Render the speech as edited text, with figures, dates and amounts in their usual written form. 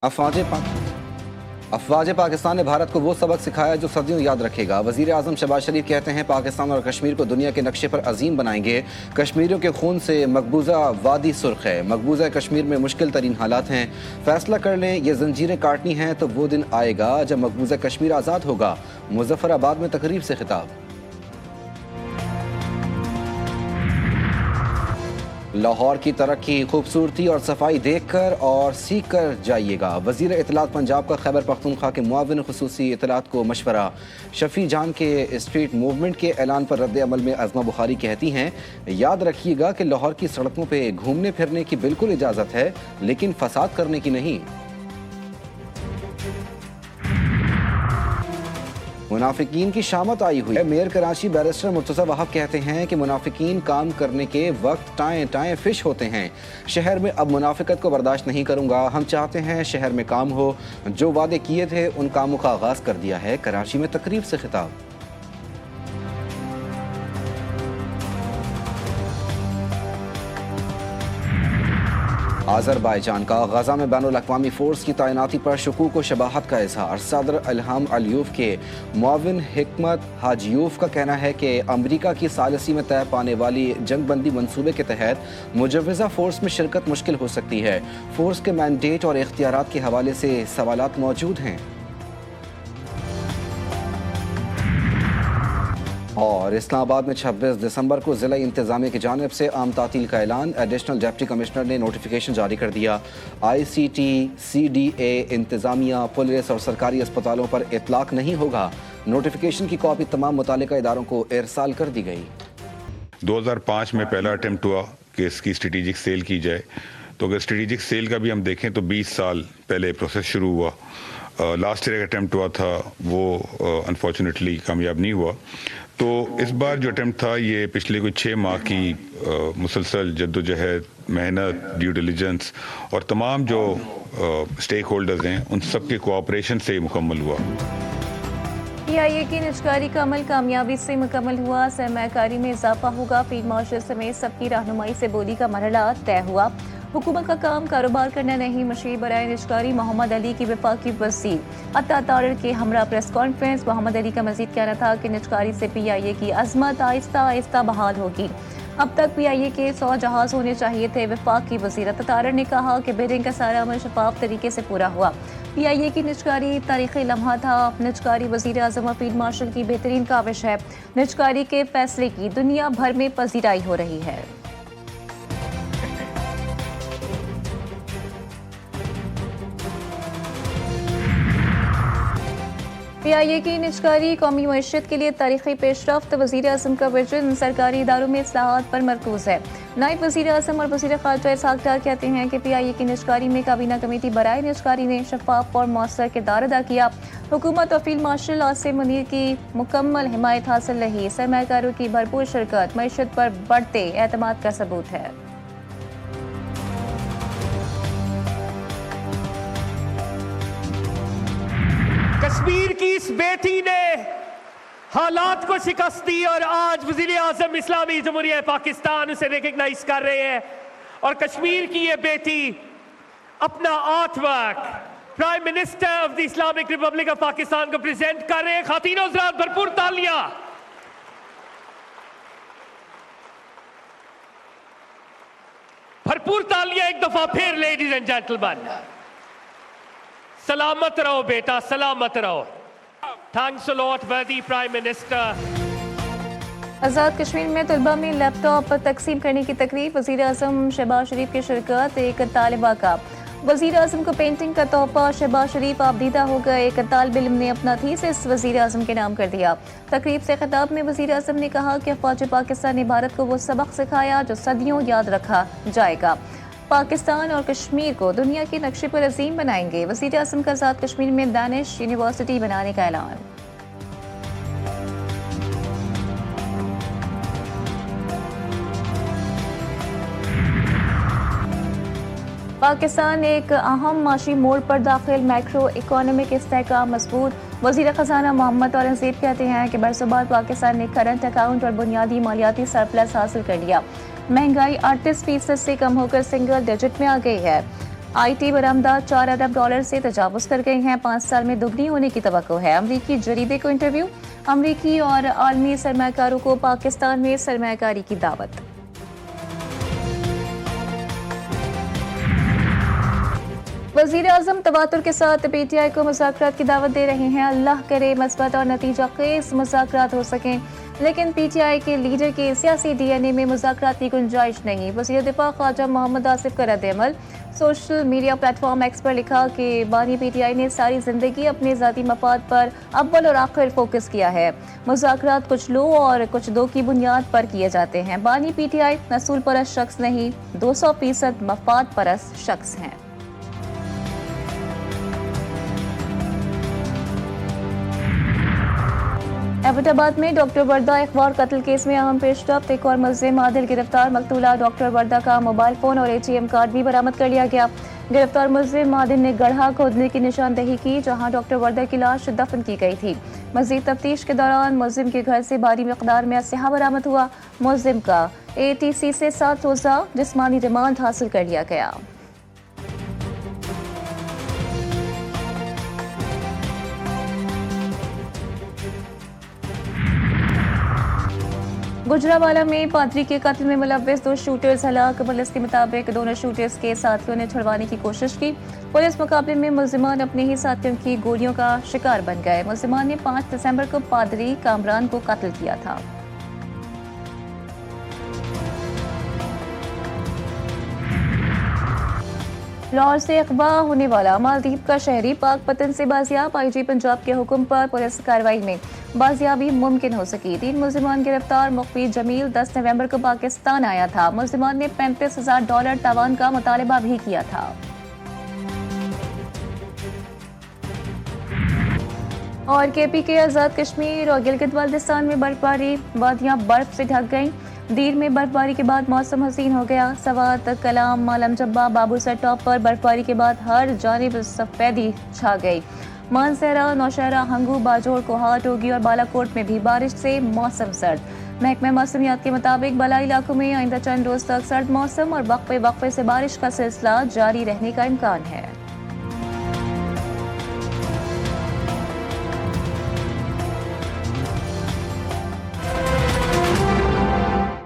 अफवाज पाकिस्तान ने भारत को वो सबक सिखाया जो सदियों याद रखेगा। वज़ीर आज़म शहबाज शरीफ कहते हैं पाकिस्तान और कश्मीर को दुनिया के नक्शे पर अजीम बनाएंगे। कश्मीरियों के खून से मकबूजा वादी सुर्ख है। मकबूजा कश्मीर में मुश्किल तरीन हालात हैं। फैसला कर लें ये जंजीरें काटनी हैं तो वो दिन आएगा जब मकबूजा कश्मीर आज़ाद होगा। मुजफ्फराबाद में तकरीब से खिताब। लाहौर की तरक्की, खूबसूरती और सफाई देखकर और सीख कर जाइएगा। वज़ीर इत्तलात पंजाब का खैबर पख्तूनख्वा के मुआविन खुसूसी इत्तलात को मशवरा। शफी जान के स्ट्रीट मूवमेंट के ऐलान पर रद्द अमल में अज़मा बुखारी कहती हैं, याद रखिएगा कि लाहौर की सड़कों पर घूमने फिरने की बिल्कुल इजाज़त है, लेकिन फसाद करने की नहीं। मुनाफिकीन की शामत आई हुई है। मेयर कराची बैरिस्टर मुर्तज़ा वहाब कहते हैं कि मुनाफिकीन काम करने के वक्त टाएं टाएं फिश होते हैं। शहर में अब मुनाफिकत को बर्दाश्त नहीं करूंगा। हम चाहते हैं शहर में काम हो। जो वादे किए थे उन कामों का आगाज कर दिया है। कराची में तकरीब से खिताब। आज़रबाईजान का गजा में बैनुल अक़वामी फ़ोर्स की तैनाती पर शकूक व शबाहत का इज़हार। सदर इल्हाम अलियूफ के मुआविन हिकमत हाजियूफ का कहना है कि अमरीका की सालिसी में तय पाने वाली जंगबंदी मंसूबे के तहत मुजव्वज़ा फ़ोर्स में शिरकत मुश्किल हो सकती है। फ़ोर्स के मैंडेट और इख्तियारात के हवाले से सवालात मौजूद हैं। और इस्लामाबाद में 26 दिसंबर को ज़िला इंतज़ामिया की जानिब से आम तातील का ऐलान। एडिशनल डिप्टी कमिश्नर ने नोटिफिकेशन जारी कर दिया। ICT, CDA, इंतज़ामिया, पुलिस और सरकारी अस्पतालों पर इतलाक नहीं होगा। नोटिफिकेशन की कॉपी तमाम मुतालिका इदारों को इरसाल कर दी गई। 2005 में पहला अटेम्प्ट हुआ कि इसकी स्ट्रेटेजिक सेल की जाए, तो अगर स्ट्रेटेजिक सेल का भी हम देखें तो 20 साल पहले प्रोसेस शुरू हुआ। लास्ट ईयर अटेम्प्ट हुआ था, वो अनफॉर्चुनेटली कामयाब नहीं हुआ। तो इस बार जो अटेम्प्ट था ये पिछले कोई 6 माह की मुसलसल जद्दोजहद, मेहनत, ड्यू डिलिजेंस और तमाम जो स्टेक होल्डर्स हैं उन सब के कोऑपरेशन से मुकम्मल हुआ। PIA की निजकारी का अमल कामयाबी से मुकम्मल हुआ। सरमायाकारी में इजाफा होगा। फील्ड मार्शल समेत सबकी रहनुमाई से बोली का मरहला तय हुआ। हुकूमत का काम कारोबार करना नहीं। मशीर बराए निजकारी मोहम्मद अली की वफाकी वज़ीर अता तारिर के हमरा प्रेस कॉन्फ्रेंस। मोहम्मद अली का मजीद कहना था कि निजकारी से PIA की अजमत आहिस्ता आहिस्ता बहाल होगी। अब तक PIA के 100 जहाज होने चाहिए थे। वफाकी वज़ीर अता तारिर ने कहा कि बिडिंग का सारा अमल शफाफ तरीके से पूरा हुआ। PIA की निजकारी तारीख़ी लम्हा था। निजकारी वज़ीर आज़म और फील्ड मार्शल की बेहतरीन काविश है। निजकारी के फैसले की दुनिया भर में पजीराई हो रही है। PIA की निजकारी कौमी मईशत के लिए तारीख़ी पेशरफ्त। वज़ीर आज़म का विजन सरकारी इदारों में इस्लाहात पर मरकूज़ है। नायब वज़ीर आज़म और वज़ीर ख़ारजा इसहाक़ डार कहते हैं कि PIA की निजकारी में काबीना कमेटी बराए निजकारी ने शफाफ और मौसर किरदार अदा किया। हुकूमत और फील्ड मार्शल आसिम मुनीर की मुकम्मल हिमायत हासिल रही। सरमायाकारों की भरपूर शिरकत मईशत पर बढ़ते एतमाद का सबूत है। कश्मीर की इस बेटी ने हालात को शिकस्त दी और आज वज़ीर आज़म इस्लामी जमहूरिया पाकिस्तान उसे रिकग्नाइज कर रहे हैं। और कश्मीर की ये बेटी अपना art work prime minister of the Islamic Republic of Pakistan को प्रेजेंट कर रहे हैं। खातीन और हज़रात, भरपूर तालियां। भरपूर तालियां एक दफा फिर लेडीज एंड जेंटलमैन। सलामत रहो बेटा, सलामत रहो। थैंक्स अ लॉट वर्दी प्राइम मिनिस्टर। आज़ाद कश्मीर में तलबा में लैपटॉप तकसीम करने की तकरीब। वज़ीर आज़म शहबाज शरीफ की शिरकत। एक तालिबा का वज़ीर आज़म को पेंटिंग का तोहफा। शहबाज शरीफ आबदीदा हो गए। एक तालिब इल्म ने अपना थीसिस वज़ीर आज़म के नाम कर दिया। तकरीब से खिताब में वज़ीर आज़म ने कहा कि अफ़वाज पाकिस्तान ने भारत को वो सबक सिखाया जो सदियों याद रखा जाएगा। पाकिस्तान और कश्मीर को दुनिया के नक्शे पर अजीम बनाएंगे। वज़ीर आज़म का आज़ाद कश्मीर में दानिश यूनिवर्सिटी बनाने का ऐलान। पाकिस्तान एक अहम माशी मोड़ पर दाखिल। मैक्रो इकोनॉमिक इस्तेहकाम मजबूत। वज़ीर ख़जाना मोहम्मद औरंगज़ेब कहते हैं कि बरसों बाद पाकिस्तान ने करंट अकाउंट और बुनियादी मालियाती सरप्लस हासिल कर लिया। महंगाई 38% से कम होकर सिंगल डिजिट में आ गई है। IT बरामदात $4 अरब से तजावुज कर गई हैं। 5 साल में दुगनी होने की तवक्को है। अमरीकी जरीदे को इंटरव्यू। अमरीकी और आलमी सरमायाकारों को पाकिस्तान में सरमायाकारी की दावत। वज़ीर आज़म तवातुर के साथ PTI को मुज़ाकरात की दावत दे रहे हैं। अल्लाह करे मस्बत और नतीजा खेज़ मुज़ाकरात हो सकें, लेकिन PTI के लीडर के सियासी DNA में मुज़ाकरात की गुंजाइश नहीं। वज़ीर दिफा ख्वाजा मोहम्मद आसिफ का रद्द-ए-अमल। सोशल मीडिया प्लेटफॉर्म X पर लिखा कि बानी PTI ने सारी जिंदगी अपने ज़ाती मफाद पर अव्वल और आखिर फोकस किया है। मुज़ाकरात कुछ लो और कुछ दो की बुनियाद पर किए जाते हैं। बानी PTI असूल परस्त शख्स नहीं, 200% मफाद परस्त शख्स हैं। एबटाबाद में डॉक्टर वर्दा अखबार कत्ल केस में अहम पेशरफ्त। एक और मुल्जिम आदिल गिरफ्तार। मकतूला डॉक्टर वर्दा का मोबाइल फोन और ATM कार्ड भी बरामद कर लिया गया। गिरफ्तार मुल्जिम आदिल ने गढ़ा खोदने की निशानदेही की, जहां डॉक्टर वर्दा की लाश दफन की गई थी। मजीद तफ्तीश के दौरान मुल्जिम के घर से भारी मिकदार में असलहा बरामद हुआ। मुल्जिम का ATC से 7 रोज़ा जिस्मानी रिमांड हासिल कर लिया गया। गुजरावाला में पादरी के कत्ल में मुलव्विस 2 शूटर्स हलाक। पुलिस के मुताबिक दोनों शूटर्स के साथियों ने छुड़वाने की कोशिश की। पुलिस मुकाबले में मुल्जिमान अपने ही साथियों की गोलियों का शिकार बन गए। मुल्जिमान ने 5 दिसंबर को पादरी कामरान को कत्ल किया था। लाहौर से अगवा होने वाला मालदीव का शहरी पाक पतन से बाजियाब। IG पंजाब के हुक्म पर पुलिस कार्रवाई में बाजियाबी मुमकिन हो सकी। 3 मुल्जिमान गिरफ्तार। मुख्फी जमील 10 नवंबर को पाकिस्तान आया था। मुल्जिमान ने $35,000 तावान का मुतालबा भी किया था। और KP के आज़ाद कश्मीर और गिलगित बाल्टिस्तान में बर्फबारी। वादियां बर्फ से ढक गईं। दीर में बर्फबारी के बाद मौसम हसीन हो गया। सवात, कलाम, मालम जब्बा, बाबूसर टॉप पर बर्फबारी के बाद हर जानिब सफेदी छा गई। मानसहरा, नौशहरा, हंगू, बाजोड़, कोहाट, टोगी और बालाकोट में भी बारिश से मौसम सर्द। महकमा मौसमियात के मुताबिक बलाई इलाकों में आइंदा चंद रोज तक सर्द मौसम और वक्फे वक्फे से बारिश का सिलसिला जारी रहने का इम्कान है।